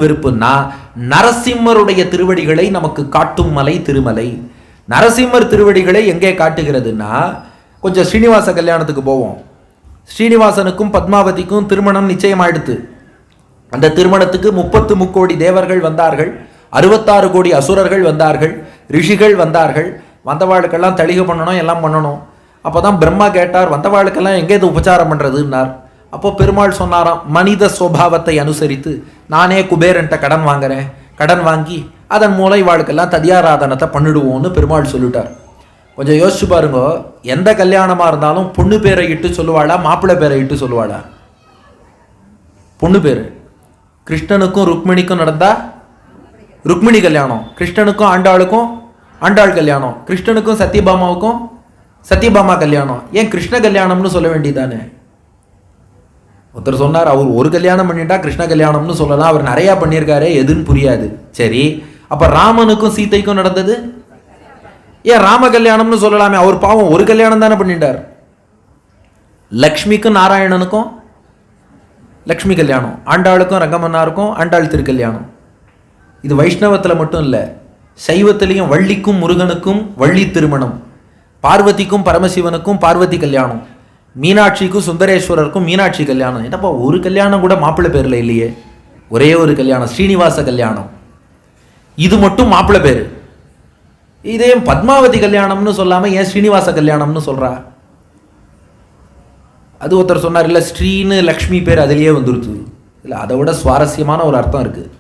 வெறுப்புன்னா நரசிம்மருடைய திருவடிகளை நமக்கு காட்டும் மலை திருமலை. நரசிம்மர் திருவடிகளை எங்கே காட்டுகிறதுன்னா, கொஞ்சம் ஸ்ரீனிவாச கல்யாணத்துக்கு போவோம். ஸ்ரீனிவாசனுக்கும் பத்மாவதிக்கும் திருமணம் நிச்சயமாயிடுத்து. அந்த திருமணத்துக்கு 30 முக்கோடி தேவர்கள் வந்தார்கள், 66 கோடி அசுரர்கள் வந்தார்கள், ரிஷிகள் வந்தார்கள். வந்தவாளுக்கெல்லாம் தளிகை பண்ணணும், எல்லாம் பண்ணணும். அப்போதான் பிரம்மா கேட்டார், வந்தவாளுக்கெல்லாம் எங்கே இது உபச்சாரம் பண்ணுறதுன்னார். அப்போ பெருமாள் சொன்னாராம், மனித சுவாவத்தை அனுசரித்து நானே குபேரன்ட்ட கடன் வாங்குறேன், கடன் வாங்கி அதன் மூலம் இவாளுக்கெல்லாம் ததியாராதனத்தை பண்ணிடுவோம்னு பெருமாள் சொல்லிட்டார். கொஞ்சம் யோசிச்சு பாருங்க, எந்த கல்யாணமாக இருந்தாலும் பொண்ணு பேரை இட்டு சொல்லுவாளா, மாப்பிள்ளை பேரை இட்டு சொல்லுவாளா? பொண்ணு பேர். கிருஷ்ணனுக்கும் ருக்மிணிக்கும் நடந்தா ருக்மிணி கல்யாணம், கிருஷ்ணனுக்கும் ஆண்டாளுக்கும் ஆண்டாள் கல்யாணம், கிருஷ்ணனுக்கும் சத்யபாமாவுக்கும் சத்யபாமா கல்யாணம். ஏன் கிருஷ்ண கல்யாணம்னு சொல்ல வேண்டியதானே? ஒருத்தர் சொன்னார், அவர் ஒரு கல்யாணம் பண்ணிட்டா கிருஷ்ண கல்யாணம்னு சொல்லலாம், அவர் நிறையா பண்ணியிருக்காரு, எதுன்னு புரியாது. சரி, அப்போ ராமனுக்கும் சீதைக்கும் நடந்தது ஏன் ராம கல்யாணம்னு சொல்லலாமே? அவர் பாவம் ஒரு கல்யாணம் தானே பண்ணிட்டார். லக்ஷ்மிக்கும் நாராயணனுக்கும் லக்ஷ்மி கல்யாணம், ஆண்டாளுக்கும் ரங்கமன்னாருக்கும் ஆண்டாள் திருக்கல்யாணம். இது வைஷ்ணவத்தில் மட்டும் இல்லை, சைவத்திலையும் வள்ளிக்கும் முருகனுக்கும் வள்ளி திருமணம், பார்வதிக்கும் பரமசிவனுக்கும் பார்வதி கல்யாணம், மீனாட்சிக்கும் சுந்தரேஸ்வரருக்கும் மீனாட்சி கல்யாணம். என்னப்பா ஒரு கல்யாணம் கூட மாப்பிள்ளை பேரில் இல்லையே? ஒரே ஒரு கல்யாணம், ஸ்ரீனிவாச கல்யாணம். இது மட்டும் மாப்பிள்ளை பேர். இதே பத்மாவதி கல்யாணம்னு சொல்லாமல் ஏன் ஸ்ரீனிவாச கல்யாணம்னு சொல்கிறா? அது ஒருத்தர் சொன்னார், இல்லை ஸ்ரீன்னு லக்ஷ்மி பேர் அதிலேயே வந்துருச்சு. இல்லை, அதை விட சுவாரஸ்யமான ஒரு அர்த்தம் இருக்குது.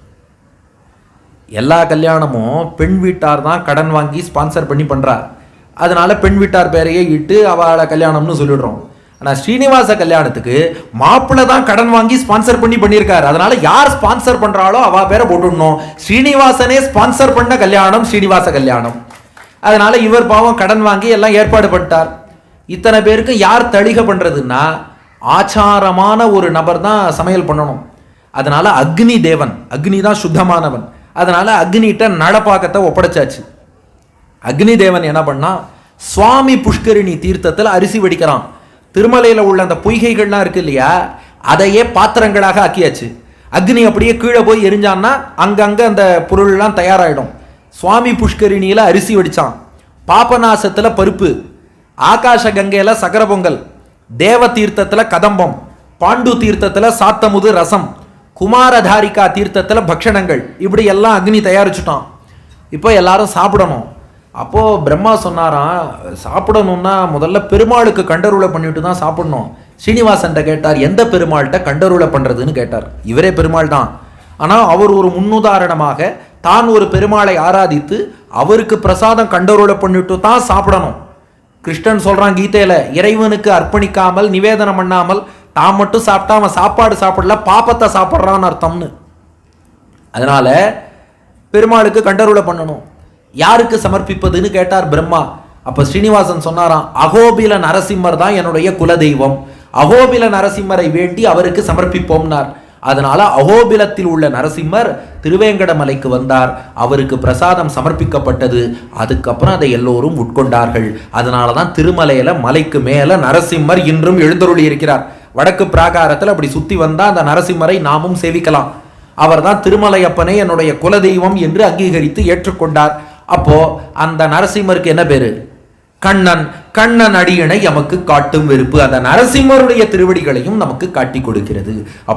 எல்லா கல்யாணமும் பெண் வீட்டார் தான் கடன் வாங்கி ஸ்பான்சர் பண்ணி பண்ணுறா. அதனால பெண் வீட்டார் பேரையே இட்டு அவளை கல்யாணம்னு சொல்லிடுறோம். ஆனால் ஸ்ரீனிவாச கல்யாணத்துக்கு மாப்பிள்ளை தான் கடன் வாங்கி ஸ்பான்சர் பண்ணியிருக்காரு. அதனால யார் ஸ்பான்சர் பண்ணுறாளோ அவள் பேரை போட்டுடணும். ஸ்ரீனிவாசனே ஸ்பான்சர் பண்ண கல்யாணம் ஸ்ரீனிவாச கல்யாணம். அதனால இவர் பாவம் கடன் வாங்கி எல்லாம் ஏற்பாடு பண்ணிட்டார். இத்தனை பேருக்கு யார் தளிகை பண்ணுறதுன்னா, ஆச்சாரமான ஒரு நபர் தான் சமையல் பண்ணணும். அதனால அக்னி தேவன், அக்னி தான் சுத்தமானவன். அதனால அக்னிகிட்ட நடப்பாக்கத்தை ஒப்படைச்சாச்சு. அக்னி தேவன் என்ன பண்ணா, சுவாமி புஷ்கரிணி தீர்த்தத்தில் அரிசி வடிக்கிறான். திருமலையில் உள்ள அந்த பொய்கைகள்லாம் இருக்கு இல்லையா, அதையே பாத்திரங்களாக ஆக்கியாச்சு. அக்னி அப்படியே கீழே போய் எரிஞ்சான்னா அங்கங்கே அந்த பொருள்லாம் தயாராகிடும். சுவாமி புஷ்கரிணியில் அரிசி வடித்தான், பாபநாசத்தில் பருப்பு, ஆகாஷ கங்கையில் சக்கர பொங்கல், தேவ தீர்த்தத்தில் கதம்பம், பாண்டு தீர்த்தத்தில் சாத்தமுது ரசம், குமாரதாரிகா தீர்த்தத்தில் பக்ஷணங்கள், இப்படி எல்லாம் அக்னி தயாரிச்சுட்டான். இப்போ எல்லாரும் சாப்பிடணும். அப்போது பிரம்மா சொன்னாராம், சாப்பிடணும்னா முதல்ல பெருமாளுக்கு கண்டருளை பண்ணிவிட்டு தான் சாப்பிடணும். ஸ்ரீனிவாசன்ட்ட கேட்டார், எந்த பெருமாள்கிட்ட கண்டருளை பண்ணுறதுன்னு கேட்டார். இவரே பெருமாள் தான், ஆனால் அவர் ஒரு முன்னுதாரணமாக தான் ஒரு பெருமாளை ஆராதித்து அவருக்கு பிரசாதம் கண்டருளை பண்ணிவிட்டு தான் சாப்பிடணும். கிருஷ்ணன் சொல்கிறான் கீதையில், இறைவனுக்கு அர்ப்பணிக்காமல் நிவேதனம் பண்ணாமல் தான் மட்டும் சாப்பிட்டா அவன் சாப்பாடு சாப்பிடல, பாப்பத்தை சாப்பிட்றான்னு அர்த்தம்னு. அதனால பெருமாளுக்கு கண்டருளை பண்ணணும். யாருக்கு சமர்ப்பிப்பதுன்னு கேட்டார் பிரம்மா. அப்போ ஸ்ரீனிவாசன் சொன்னாராம், அகோபில நரசிம்மர் தான் என்னுடைய குலதெய்வம், அகோபில நரசிம்மரை வேண்டி அவருக்கு சமர்ப்பிப்போம்னார். அதனால அகோபிலத்தில் உள்ள நரசிம்மர் திருவேங்கடமலைக்கு வந்தார், அவருக்கு பிரசாதம் சமர்ப்பிக்கப்பட்டது. அதுக்கப்புறம் அதை எல்லோரும் உட்கொண்டார்கள். அதனால தான் திருமலையில மலைக்கு மேல நரசிம்மர் இன்றும் எழுந்தருளி இருக்கிறார். வடக்கு பிராகாரத்தில் அப்படி சுத்தி வந்தா அந்த நரசிம்மரை நாமும் சேவிக்கலாம். அவர் தான் திருமலையப்பனை என்னுடைய குலதெய்வம் என்று அங்கீகரித்து ஏற்றுக்கொண்டார். அப்போ அந்த நரசிம்மருக்கு என்ன பேரு? கண்ணன். கண்ணன் அடியினை எமக்கு காட்டும் வெறுப்பு. அந்த நரசிம்மருடைய திருவடிகளையும் நமக்கு காட்டி கொடுக்கிறது.